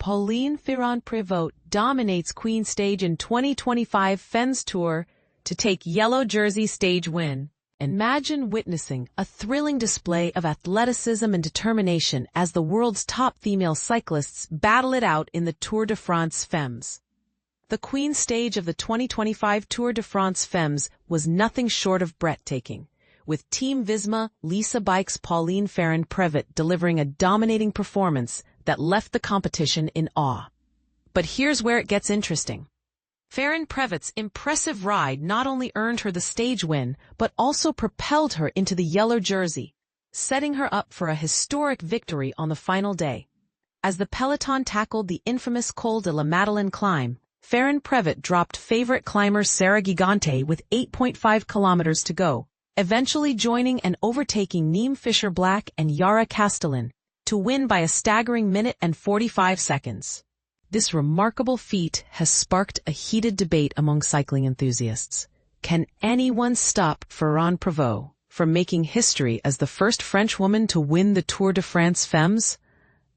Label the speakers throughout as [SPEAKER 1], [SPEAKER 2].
[SPEAKER 1] Pauline Ferrand-Prevot dominates Queen Stage in 2025 Femmes Tour to take yellow jersey stage win. Imagine witnessing a thrilling display of athleticism and determination as the world's top female cyclists battle it out in the Tour de France Femmes. The Queen Stage of the 2025 Tour de France Femmes was nothing short of breathtaking, with Team Visma Lease-A-Bike's Pauline Ferrand-Prevot delivering a dominating performance that left the competition in awe. But here's where it gets interesting. Ferrand-Prevot's impressive ride not only earned her the stage win, but also propelled her into the yellow jersey, setting her up for a historic victory on the final day. As the peloton tackled the infamous Col de la Madeleine climb, Ferrand-Prevot dropped favorite climber Sarah Gigante with 8.5 kilometers to go, eventually joining and overtaking Niamh Fisher-Black and Yara Castellan to win by a staggering minute and 45 seconds. This remarkable feat has sparked a heated debate among cycling enthusiasts. Can anyone stop Ferrand-Prévot from making history as the first French woman to win the Tour de France Femmes?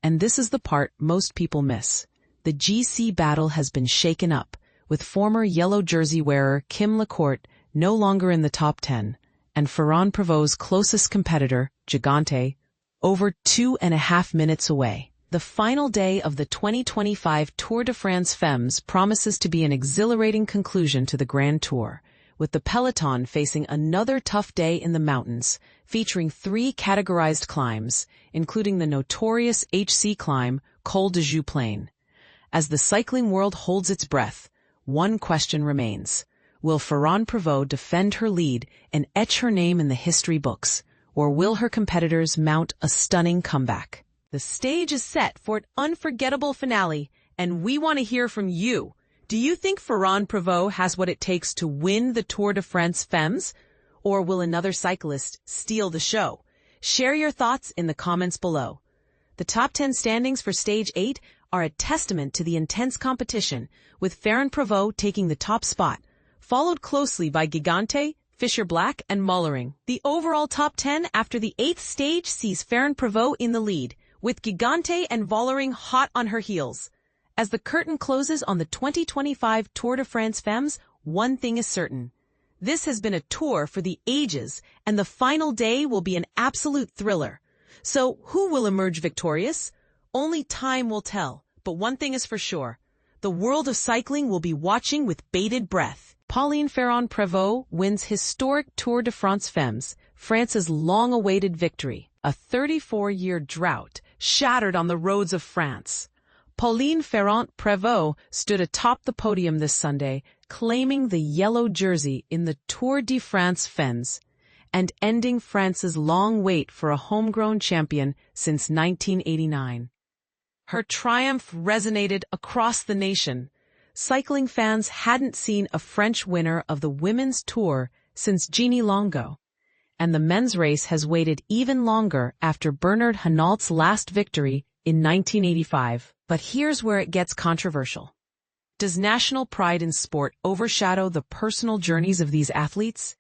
[SPEAKER 1] And this is the part most people miss. The GC battle has been shaken up, with former yellow jersey wearer Kim Lacourt no longer in the top 10, and Ferrand-Prévot's closest competitor, Gigante, over 2.5 minutes away. The final day of the 2025 Tour de France Femmes promises to be an exhilarating conclusion to the Grand Tour, with the peloton facing another tough day in the mountains, featuring 3 categorized climbs, including the notorious HC climb Col de Joux Plane. As the cycling world holds its breath, one question remains. Will Ferrand-Prévot defend her lead and etch her name in the history books, or will her competitors mount a stunning comeback? The stage is set for an unforgettable finale, and we want to hear from you. Do you think Ferrand-Prévot has what it takes to win the Tour de France Femmes? Or will another cyclist steal the show? Share your thoughts in the comments below. The top 10 standings for Stage 8 are a testament to the intense competition, with Ferrand-Prévot taking the top spot, followed closely by Gigante, Fisher-Black, and Vollering. The overall top 10 after the 8th stage sees Ferrand-Prévot in the lead, with Gigante and Vollering hot on her heels. As the curtain closes on the 2025 Tour de France Femmes, one thing is certain. This has been a tour for the ages, and the final day will be an absolute thriller. So, who will emerge victorious? Only time will tell, but one thing is for sure. The world of cycling will be watching with bated breath. Pauline Ferrand-Prevot wins historic Tour de France Femmes, France's long-awaited victory. A 34-year drought shattered on the roads of France. Pauline Ferrand-Prevot stood atop the podium this Sunday, claiming the yellow jersey in the Tour de France Femmes and ending France's long wait for a homegrown champion since 1989. Her triumph resonated across the nation. Cycling fans hadn't seen a French winner of the Women's Tour since Jeannie Longo. And the men's race has waited even longer after Bernard Hinault's last victory in 1985. But here's where it gets controversial. Does national pride in sport overshadow the personal journeys of these athletes?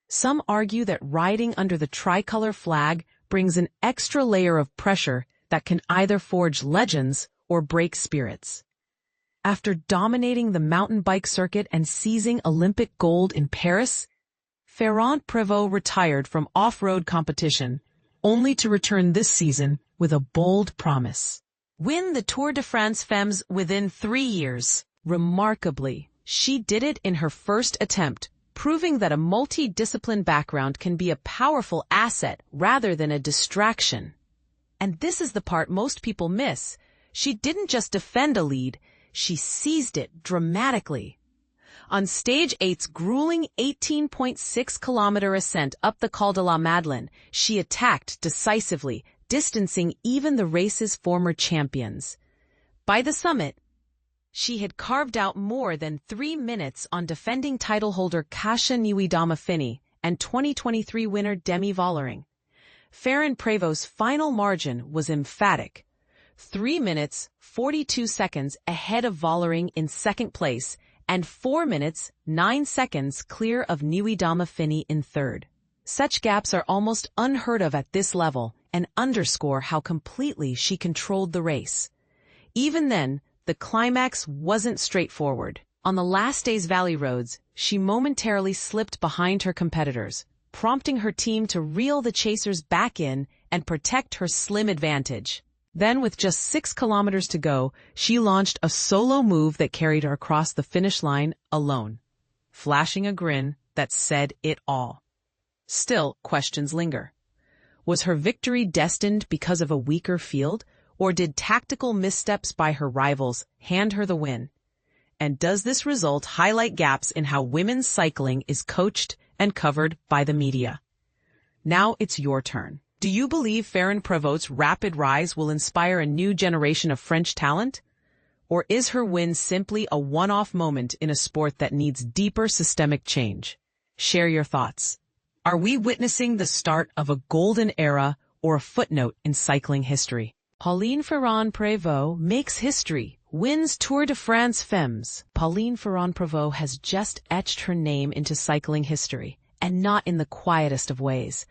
[SPEAKER 1] Some argue that riding under the tricolor flag brings an extra layer of pressure that can either forge legends or break spirits. After dominating the mountain bike circuit and seizing Olympic gold in Paris, Ferrand-Prévot retired from off-road competition, only to return this season with a bold promise. Win the Tour de France Femmes within 3 years. Remarkably, she did it in her first attempt, proving that a multi-discipline background can be a powerful asset rather than a distraction. And this is the part most people miss. She didn't just defend a lead, she seized it dramatically. On Stage 8's grueling 18.6-kilometer ascent up the Col de la Madeleine, she attacked decisively, distancing even the race's former champions. By the summit, she had carved out more than 3 minutes on defending title holder Kasia Nieuwiedama-Finney and 2023 winner Demi Vollering. Ferrand-Prévot's final margin was emphatic. 3 minutes, 42 seconds ahead of Vollering in second place, and 4 minutes, 9 seconds clear of Nieuwiedama-Finney in third. Such gaps are almost unheard of at this level and underscore how completely she controlled the race. Even then, the climax wasn't straightforward. On the last day's valley roads, she momentarily slipped behind her competitors, prompting her team to reel the chasers back in and protect her slim advantage. Then, with just 6 kilometers to go, she launched a solo move that carried her across the finish line alone, flashing a grin that said it all. Still, questions linger. Was her victory destined because of a weaker field, or did tactical missteps by her rivals hand her the win? And does this result highlight gaps in how women's cycling is coached and covered by the media? Now it's your turn. Do you believe Ferrand-Prévot's rapid rise will inspire a new generation of French talent? Or is her win simply a one-off moment in a sport that needs deeper systemic change? Share your thoughts. Are we witnessing the start of a golden era or a footnote in cycling history? Pauline Ferrand-Prevot makes history, wins Tour de France Femmes. Pauline Ferrand-Prevot has just etched her name into cycling history, and not in the quietest of ways.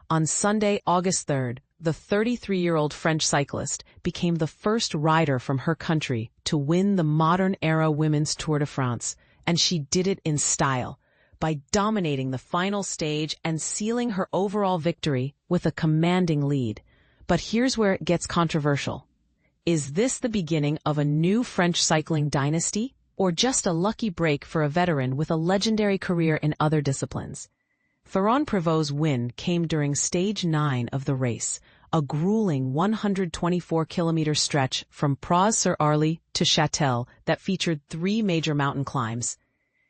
[SPEAKER 1] On Sunday, August 3rd, the 33-year-old French cyclist became the first rider from her country to win the modern-era Women's Tour de France, and she did it in style, by dominating the final stage and sealing her overall victory with a commanding lead. But here's where it gets controversial. Is this the beginning of a new French cycling dynasty, or just a lucky break for a veteran with a legendary career in other disciplines? Ferrand-Prévot's win came during Stage 9 of the race, a grueling 124-kilometer stretch from Praz-sur-Arly to Châtel that featured 3 major mountain climbs.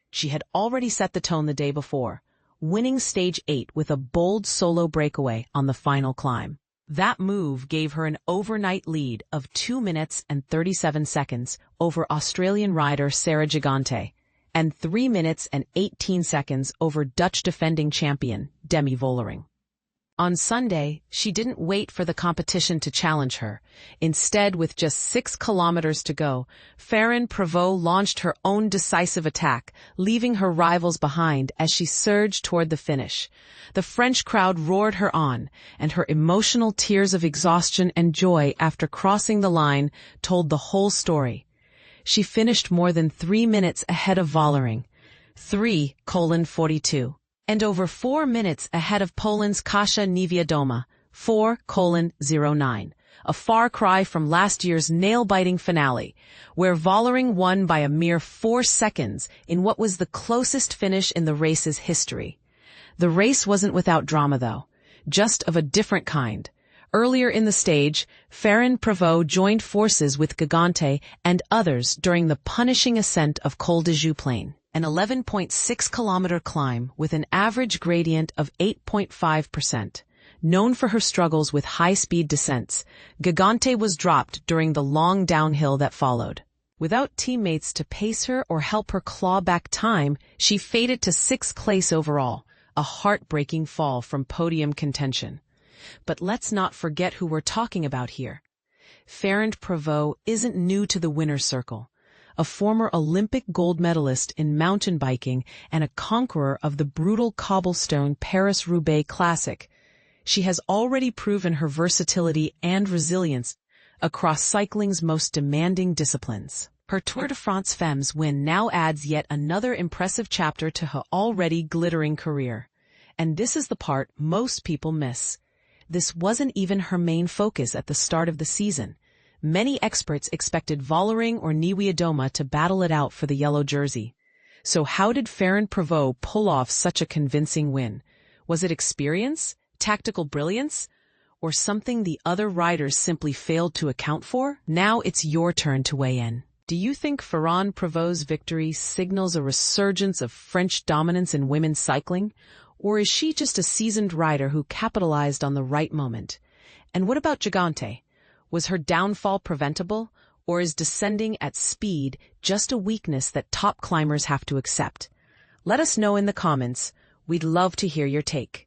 [SPEAKER 1] She had already set the tone the day before, winning Stage 8 with a bold solo breakaway on the final climb. That move gave her an overnight lead of 2 minutes and 37 seconds over Australian rider Sarah Gigante, and 3 minutes and 18 seconds over Dutch defending champion Demi Vollering. On Sunday, she didn't wait for the competition to challenge her. Instead, with just 6 kilometers to go, Ferrand-Prévot launched her own decisive attack, leaving her rivals behind as she surged toward the finish. The French crowd roared her on, and her emotional tears of exhaustion and joy after crossing the line told the whole story. She finished more than 3 minutes ahead of Vollering, 3:42. And over 4 minutes ahead of Poland's Kasia Niewiadoma, 4:09, a far cry from last year's nail-biting finale, where Vollering won by a mere 4 seconds in what was the closest finish in the race's history. The race wasn't without drama, though, just of a different kind. Earlier in the stage, Ferrand-Prévot joined forces with Gigante and others during the punishing ascent of Col de Joux Plain, an 11.6-kilometer climb with an average gradient of 8.5%. Known for her struggles with high-speed descents, Gigante was dropped during the long downhill that followed. Without teammates to pace her or help her claw back time, she faded to 6th place overall, a heartbreaking fall from podium contention. But let's not forget who we're talking about here. Ferrand-Prévot isn't new to the winner's circle. A former Olympic gold medalist in mountain biking and a conqueror of the brutal cobblestone Paris-Roubaix Classic, she has already proven her versatility and resilience across cycling's most demanding disciplines. Her Tour de France Femmes win now adds yet another impressive chapter to her already glittering career. And this is the part most people miss. This wasn't even her main focus at the start of the season. Many experts expected Vollering or Niewiadoma to battle it out for the yellow jersey. So how did Ferrand-Prévot pull off such a convincing win? Was it experience, tactical brilliance, or something the other riders simply failed to account for? Now it's your turn to weigh in. Do you think Ferrand-Prévot's victory signals a resurgence of French dominance in women's cycling? Or is she just a seasoned rider who capitalized on the right moment? And what about Gigante? Was her downfall preventable, or is descending at speed just a weakness that top climbers have to accept? Let us know in the comments. We'd love to hear your take.